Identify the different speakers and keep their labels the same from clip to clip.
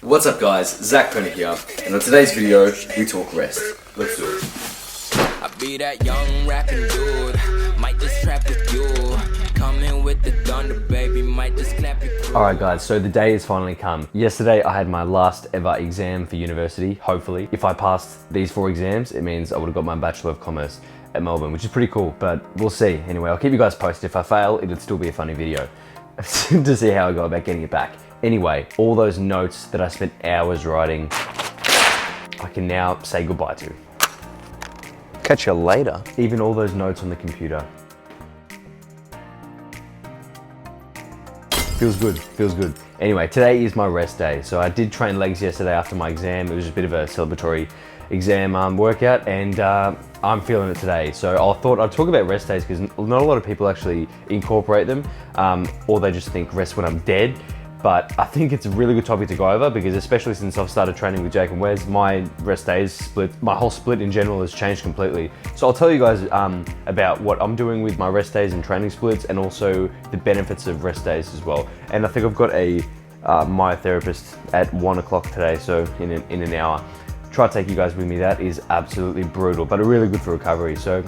Speaker 1: What's up guys, Zac Perna here, and on today's video, we talk rest. Let's do it.
Speaker 2: I be that young rapping dude, might just trap with you, coming with the thunder baby, might just clap you.
Speaker 3: Alright guys, so the day has finally come. Yesterday I had my last ever exam for university, hopefully. If I passed these 4 exams, it means I would have got my Bachelor of Commerce at Melbourne, which is pretty cool, but we'll see. Anyway, I'll keep you guys posted. If I fail, it'd still be a funny video to see how I go about getting it back. Anyway, all those notes that I spent hours writing, I can now say goodbye to.
Speaker 1: Catch you later.
Speaker 3: Even all those notes on the computer. Feels good, feels good. Anyway, today is my rest day. So I did train legs yesterday after my exam. It was a bit of a celebratory exam workout, and I'm feeling it today. So I thought I'd talk about rest days because not a lot of people actually incorporate them, or they just think rest when I'm dead. But I think it's a really good topic to go over because especially since I've started training with Jake and Wes, my rest days split, my whole split in general has changed completely. So I'll tell you guys about what I'm doing with my rest days and training splits, and also the benefits of rest days as well. And I think I've got a myotherapist at 1 o'clock today, so in an hour. Try to take you guys with me. That is absolutely brutal, but really good for recovery. So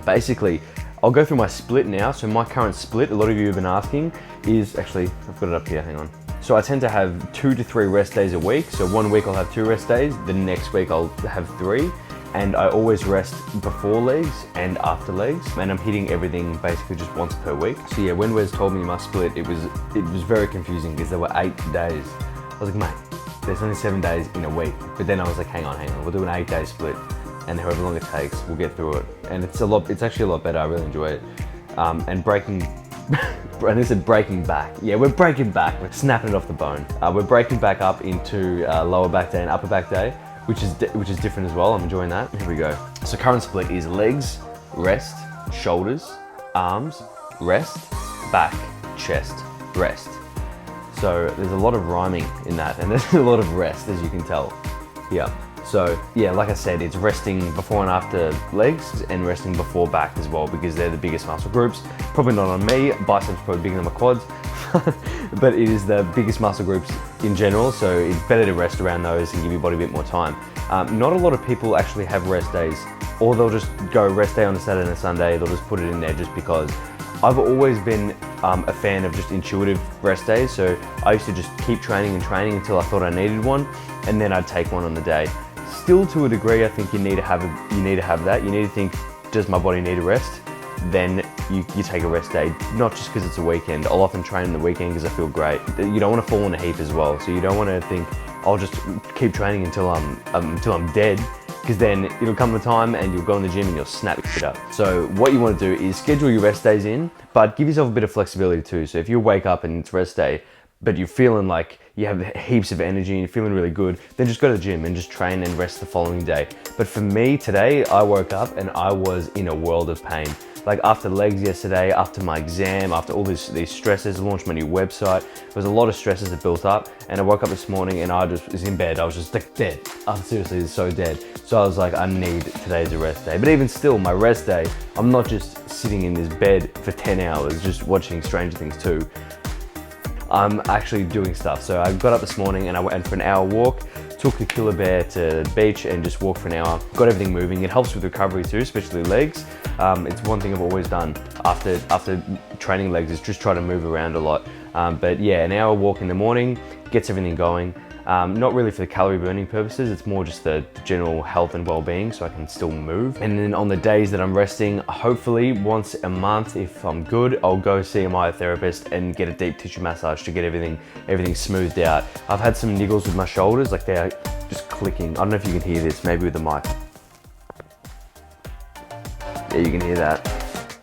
Speaker 3: basically, I'll go through my split now. So my current split, a lot of you have been asking, is actually, I've got it up here, hang on. So I tend to have 2 to 3 rest days a week. So one week I'll have 2 rest days, the next week I'll have 3. And I always rest before legs and after legs. And I'm hitting everything basically just once per week. So yeah, when Wes told me my split, it was very confusing because there were 8 days. I was like, mate, there's only 7 days in a week. But then I was like, hang on, we'll do an 8-day split. And however long it takes, we'll get through it. And it's actually a lot better. I really enjoy it. And and this is breaking back. Yeah, we're breaking back. We're snapping it off the bone. We're breaking back up into lower back day and upper back day, which is different as well. I'm enjoying that. Here we go. So current split is legs, rest, shoulders, arms, rest, back, chest, rest. So there's a lot of rhyming in that, and there's a lot of rest, as you can tell. Yeah. So yeah, like I said, it's resting before and after legs and resting before back as well, because they're the biggest muscle groups. Probably not on me, biceps probably bigger than my quads, but it is the biggest muscle groups in general, so it's better to rest around those and give your body a bit more time. Not a lot of people actually have rest days, or they'll just go rest day on a Saturday and a Sunday, they'll just put it in there just because. I've always been a fan of just intuitive rest days, so I used to just keep training until I thought I needed one, and then I'd take one on the day. Still, to a degree, I think you need to have that. You need to think, does my body need a rest? Then you take a rest day, not just because it's a weekend. I'll often train on the weekend because I feel great. You don't want to fall in a heap as well, so you don't want to think, I'll just keep training until I'm dead, because then it'll come the time and you'll go in the gym and you'll snap your shit up. So what you want to do is schedule your rest days in, but give yourself a bit of flexibility too. So if you wake up and it's rest day, but you're feeling like you have heaps of energy and you're feeling really good, then just go to the gym and just train and rest the following day. But for me today, I woke up and I was in a world of pain. Like after legs yesterday, after my exam, after all these stresses, I launched my new website. There was a lot of stresses that built up, and I woke up this morning and I just was in bed. I was just like dead. I'm seriously so dead. So I was like, I need today's a rest day. But even still, my rest day, I'm not just sitting in this bed for 10 hours, just watching Stranger Things 2. I'm actually doing stuff. So I got up this morning and I went for an hour walk, took the killer bear to the beach and just walked for an hour. Got everything moving. It helps with recovery too, especially legs. It's one thing I've always done after training legs, is just try to move around a lot. But yeah, an hour walk in the morning gets everything going. Not really for the calorie burning purposes, it's more just the general health and well-being, so I can still move. And then on the days that I'm resting, hopefully once a month, if I'm good, I'll go see a myotherapist and get a deep tissue massage to get everything smoothed out. I've had some niggles with my shoulders, like they're just clicking. I don't know if you can hear this, maybe with the mic. Yeah, you can hear that.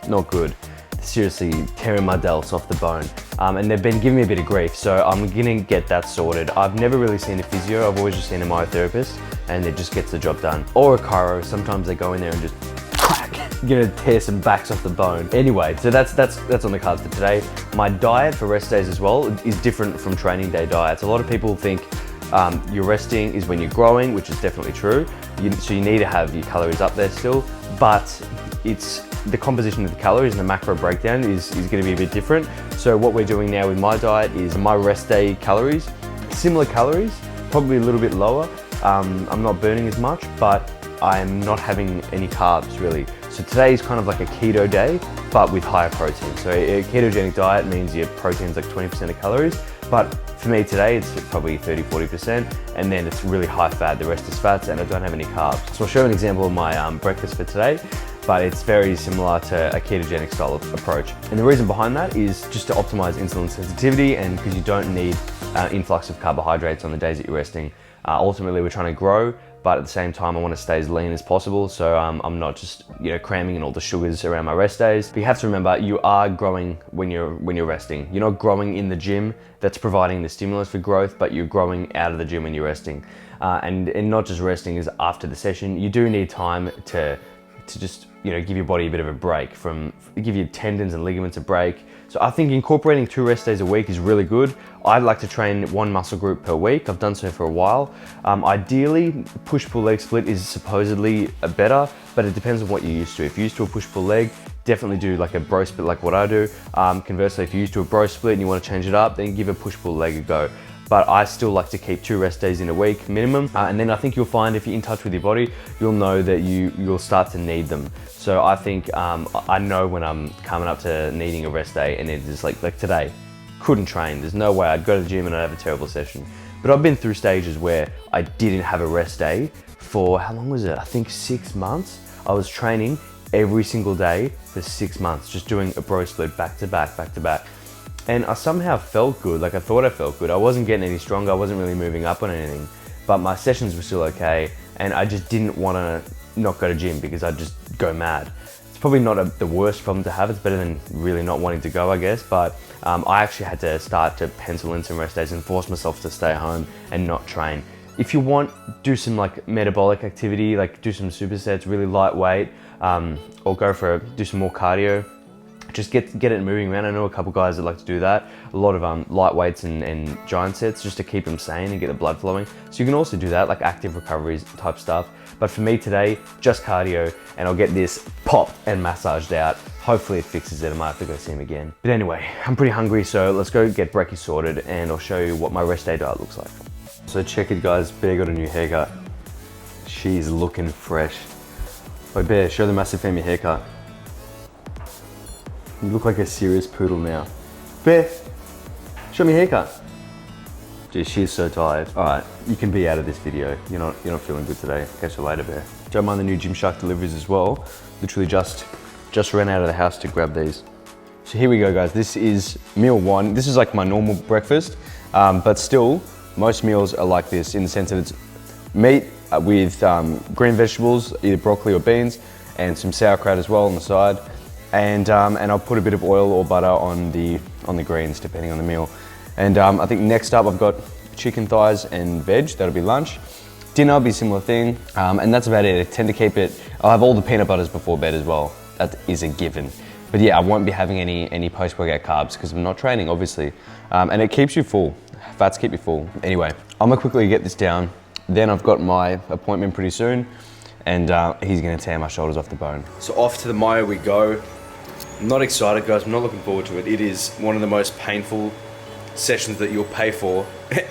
Speaker 3: Not good. Seriously tearing my delts off the bone. And they've been giving me a bit of grief, so I'm gonna get that sorted. I've never really seen a physio, I've always just seen a myotherapist, and it just gets the job done. Or a chiro, sometimes they go in there and just crack, gonna tear some backs off the bone. Anyway, so that's on the cards for today. My diet for rest days as well is different from training day diets. A lot of people think your resting is when you're growing, which is definitely true. So you need to have your calories up there still, but it's the composition of the calories and the macro breakdown is going to be a bit different. So what we're doing now with my diet is my rest day calories, similar calories, probably a little bit lower. I'm not burning as much, but I'm not having any carbs really. So today is kind of like a keto day, but with higher protein. So a ketogenic diet means your protein's like 20% of calories, but for me today it's probably 30-40%, and then it's really high fat. The rest is fats, and I don't have any carbs. So I'll show an example of my breakfast for today, but it's very similar to a ketogenic style of approach. And the reason behind that is just to optimize insulin sensitivity, and because you don't need influx of carbohydrates on the days that you're resting. Ultimately, we're trying to grow, but at the same time, I want to stay as lean as possible. So I'm not just cramming in all the sugars around my rest days. But you have to remember, you are growing when you're resting. You're not growing in the gym that's providing the stimulus for growth, but you're growing out of the gym when you're resting. And not just resting is after the session. You do need time to just give your body a bit of a break, give your tendons and ligaments a break. So I think incorporating 2 rest days a week is really good. I'd like to train 1 muscle group per week. I've done so for a while. Ideally, push-pull leg split is supposedly better, but it depends on what you're used to. If you're used to a push-pull leg, definitely do like a bro split like what I do. Conversely, if you're used to a bro split and you want to change it up, then give a push-pull leg a go. But I still like to keep 2 rest days in a week minimum. And then I think you'll find if you're in touch with your body, you'll know that you'll start to need them. So I think I know when I'm coming up to needing a rest day, and it's just like today, couldn't train. There's no way I'd go to the gym and I'd have a terrible session. But I've been through stages where I didn't have a rest day for, how long was it? I think 6 months. I was training every single day for 6 months, just doing a bro split back to back, back to back. And I somehow felt good, like I thought I felt good. I wasn't getting any stronger, I wasn't really moving up on anything, but my sessions were still okay, and I just didn't want to not go to gym because I'd just go mad. It's probably not the worst problem to have, it's better than really not wanting to go, I guess, but I actually had to start to pencil in some rest days and force myself to stay home and not train. If you want, do some like metabolic activity, like do some supersets, really lightweight, or do some more cardio. Just get it moving around. I know a couple guys that like to do that. A lot of light weights and giant sets just to keep them sane and get the blood flowing. So you can also do that, like active recoveries type stuff. But for me today, just cardio, and I'll get this popped and massaged out. Hopefully it fixes it. I might have to go see him again. But anyway, I'm pretty hungry, so let's go get brekkie sorted, and I'll show you what my rest day diet looks like. So check it, guys. Bear got a new haircut. She's looking fresh. Oh, Bear, show the massive fam your haircut. You look like a serious poodle now. Bear, show me your haircut. Dude, she's so tired. All right, you can be out of this video. You're not feeling good today. Catch you later, Bear. Don't mind the new Gymshark deliveries as well. Literally just ran out of the house to grab these. So here we go, guys. This is meal 1. This is like my normal breakfast, but still, most meals are like this in the sense that it's meat with green vegetables, either broccoli or beans, and some sauerkraut as well on the side. And I'll put a bit of oil or butter on the greens, depending on the meal. And I think next up I've got chicken thighs and veg. That'll be lunch. Dinner will be a similar thing, and that's about it. I tend to keep it. I'll have all the peanut butters before bed as well. That is a given. But yeah, I won't be having any post-workout carbs because I'm not training, obviously. And it keeps you full. Fats keep you full. Anyway, I'm gonna quickly get this down. Then I've got my appointment pretty soon, and he's gonna tear my shoulders off the bone. So off to the myo we go. I'm not excited, guys. I'm not looking forward to it. It is one of the most painful sessions that you'll pay for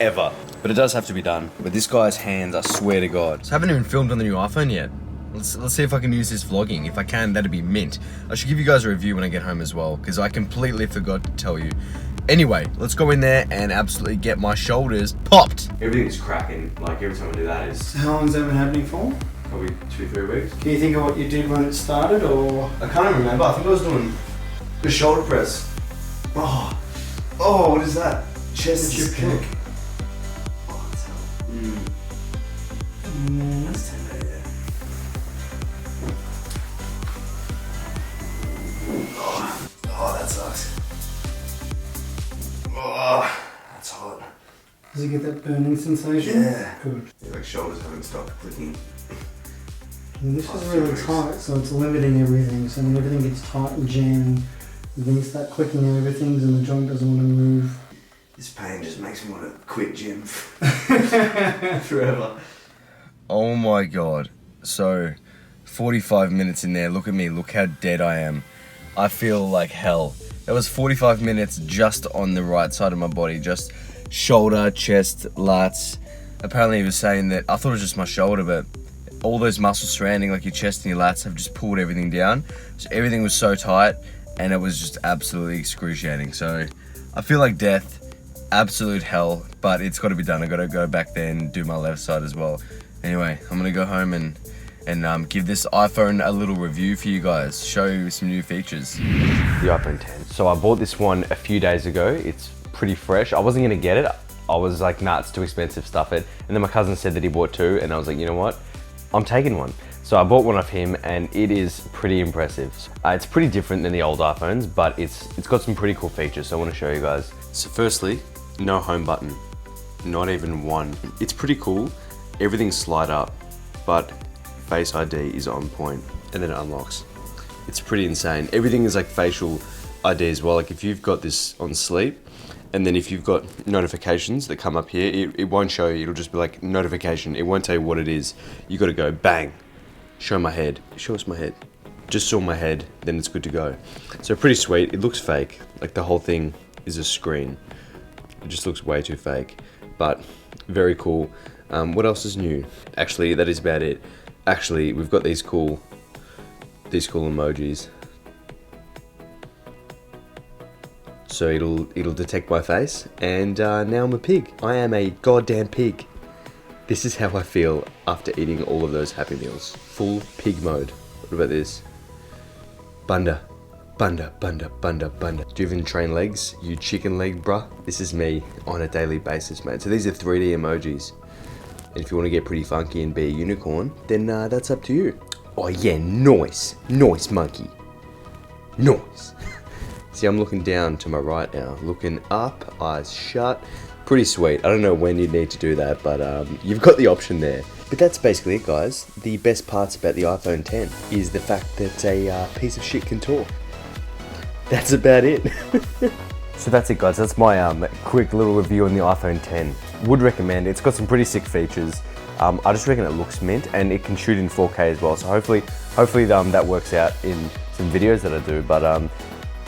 Speaker 3: ever. But it does have to be done. But this guy's hands, I swear to God. So I haven't even filmed on the new iPhone yet. Let's see if I can use this vlogging. If I can, that'd be mint. I should give you guys a review when I get home as well, because I completely forgot to tell you. Anyway, let's go in there and absolutely get my shoulders popped. Everything's cracking. Like every time I do that is...
Speaker 4: So how long has that been happening for?
Speaker 3: Probably 2-3 weeks.
Speaker 4: Can you think of what you did when it started, or?
Speaker 1: I can't remember. I think I was doing the shoulder press. Oh, what is that? Chest kick. Oh, that's hell. That's tender, yeah. Oh, that sucks. Oh, that's hot.
Speaker 4: Does it get that burning sensation?
Speaker 1: Yeah.
Speaker 4: Good.
Speaker 1: Yeah, like shoulders haven't stopped clicking.
Speaker 4: And this is really tight, so it's limiting everything. So when everything gets tight and jammed, then you start clicking everything, and the joint doesn't want to move.
Speaker 1: This pain just makes me want to quit gym forever. Oh my God. So, 45 minutes in there. Look at me, look how dead I am. I feel like hell. That was 45 minutes just on the right side of my body, just shoulder, chest, lats. Apparently he was saying that, I thought it was just my shoulder, but all those muscles surrounding like your chest and your lats have just pulled everything down. So everything was so tight and it was just absolutely excruciating. So I feel like death, absolute hell, but it's got to be done. I got to go back there and do my left side as well. Anyway, I'm gonna go home and give this iPhone a little review for you guys, show you some new features.
Speaker 3: The iPhone 10. So I bought this one a few days ago. It's pretty fresh. I wasn't gonna get it. I was like, nah, it's too expensive, stuff it. And then my cousin said that he bought two, and I was like, you know what? I'm taking one. So I bought one off him, and it is pretty impressive. It's pretty different than the old iPhones, but it's got some pretty cool features, so I wanna show you guys. So firstly, no home button, not even one. It's pretty cool. Everything's slide up, but Face ID is on point, and then it unlocks. It's pretty insane. Everything is like facial ID as well. Like if you've got this on sleep, and then if you've got notifications that come up here, it won't show you. It'll just be like notification. It won't tell you what it is. You got to go bang, show my head. Show us my head. Just saw my head, then it's good to go. So pretty sweet. It looks fake. Like the whole thing is a screen. It just looks way too fake, but very cool. What else is new? Actually, that is about it. Actually, we've got these cool emojis. So it'll detect my face, and now I'm a pig. I am a goddamn pig. This is how I feel after eating all of those Happy Meals. Full pig mode. What about this? Bunda, bunda, bunda, bunda, bunda. Do you even train legs? You chicken leg, bruh? This is me on a daily basis, mate. So these are 3D emojis. And if you want to get pretty funky and be a unicorn, then that's up to you. Oh yeah, nice. Nice, monkey. Nice. See, I'm looking down to my right now. Looking up, eyes shut. Pretty sweet. I don't know when you need to do that, but you've got the option there. But that's basically it, guys. The best parts about the iPhone 10 is the fact that a piece of shit can talk. That's about it. So that's it, guys. That's my quick little review on the iPhone 10. Would recommend. It's got some pretty sick features. I just reckon it looks mint, and it can shoot in 4K as well. So hopefully that works out in some videos that I do. But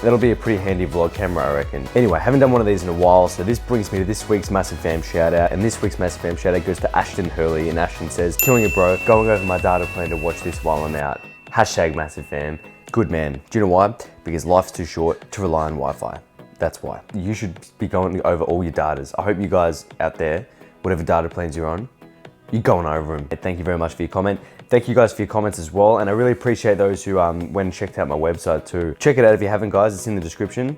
Speaker 3: that'll be a pretty handy vlog camera, I reckon. Anyway, I haven't done one of these in a while, so this brings me to this week's Massive Fam shout out. And this week's Massive Fam shout out goes to Ashton Hurley, and Ashton says, "Killing it, bro. Going over my data plan to watch this while I'm out. Hashtag Massive Fam. Good man." Do you know why? Because life's too short to rely on Wi-Fi. That's why. You should be going over all your datas. I hope you guys out there, whatever data plans you're on, you're going over them. Thank you very much for your comment. Thank you guys for your comments as well. And I really appreciate those who went and checked out my website too. Check it out if you haven't, guys. It's in the description.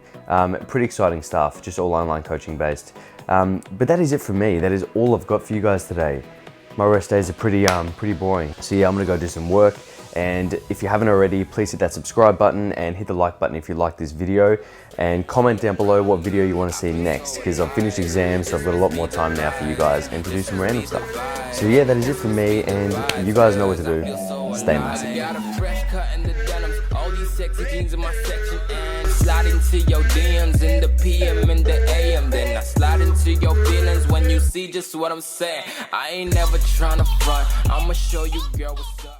Speaker 3: Pretty exciting stuff, just all online coaching based. But that is it for me. That is all I've got for you guys today. My rest days are pretty boring. So yeah, I'm gonna go do some work. And if you haven't already, please hit that subscribe button and hit the like button if you like this video, and comment down below what video you want to see next, because I've finished exams, so I've got a lot more time now for you guys and to do some random stuff. So yeah, that is it for me, and you guys know what to do. Stay massive.
Speaker 2: Slide into your DMs in the PM and the AM. Then I slide into your feelings when you see just what I'm saying. I ain't never tryna front. I'ma show you, girl, what's up.